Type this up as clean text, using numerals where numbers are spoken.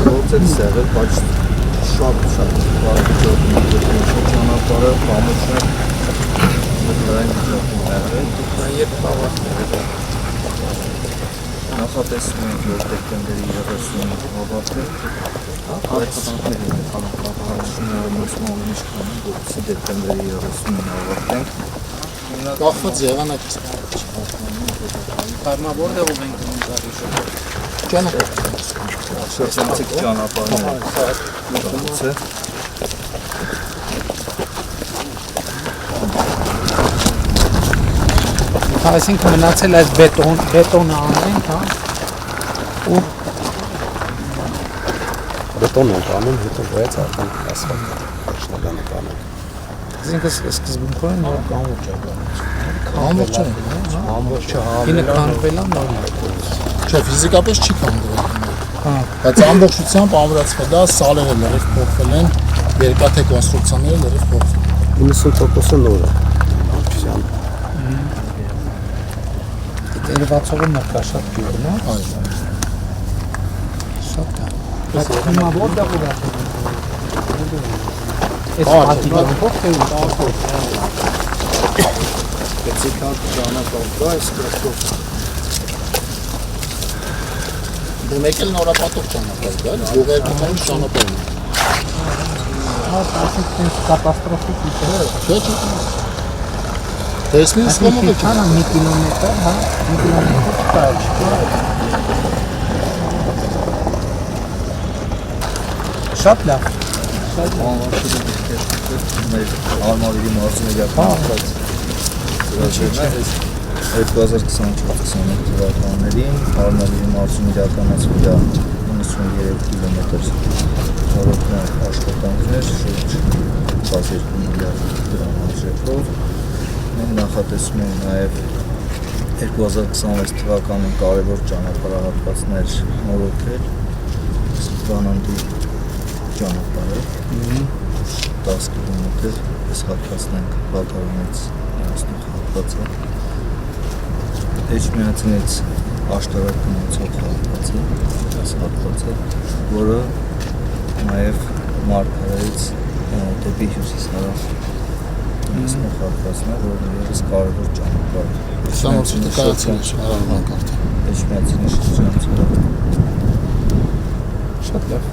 Գործել սեղել, բայց շատ ճանապարհը կամուշը դրան վիճակում եղել, երբ հավաքվել նախատեսում ենք, որ դեկտեմբերի 30-ին հավաքվել, բայց դեկտեմբերի 30-ին հավաքենք, կախված եղանակից կարմավոր դեղով ենք շրջանցիկ ճանապարհները այսինքն մնացել այս բետոնը անենք, հա, ու բետոնն ենք անում, հետո վայց արդեն ասֆալտ շնորհանը կանենք։ այսինքն սկզբունքորեն նոր կամուրջ է գալիս։ Ամբողջ է, Ինը կանվել է նոր։ չէ, ֆիզիկապես չի կանվել։ Հա, Բայց ամբողջությամբ ամրացվել է, սալերը լրիվ փոխվել են, երկաթե կոնստրուկցիաները լրիվ փոխվել են։ 90% նոր է։ Երևացողը մրկաշատ գյուղն է։ Այո։ Շատ է։ Բայց հիմա որտեղ ուր է։ Այս պատիվը փոխել է։ Կեցիկան ճանապարհ կա, այս կրկով Դու մեկ էլ նորապատող ճանապարհ կա, գյուղերգության ճանապարհն է։ Հա, այսինքն կատաստրոֆիկ է։ Չէ։ Տեսնես ո՞մը Քան մի կիլոմետր, հա, մի կիլոմետր կա։ Շատ լավ։ մեր արմավիրի մարզումերական ապրած 2024-25 թվականներին արմավիրի մարզում իրականացվել է 93 կիլոմետր խորհրդներ աշխատանքներ, շուրջ 12 միլիարդ դրամ արժեքով։ Մենք նախատեսում ենք նաև 2026 թվականին կարևոր ճանապարհահատվածներ նորոգել, Սպանանդի ճանապարհը 10 կիլոմետր այս հատվածն ենք Բակարոնից հասնող հատվածը, Էջմիածնից Աշտարակ գնացող հատվածը, այս հատվածը, որը նաև Մարգարայից դեպի հյուսիս-հարավ հասնող հատվածն է, որը ևս կարևոր ճանապարհ է։ Սանոցի նկարացել է հարավան կարգը։ Էջմիածնի շրջանցում։ Շատ լավ։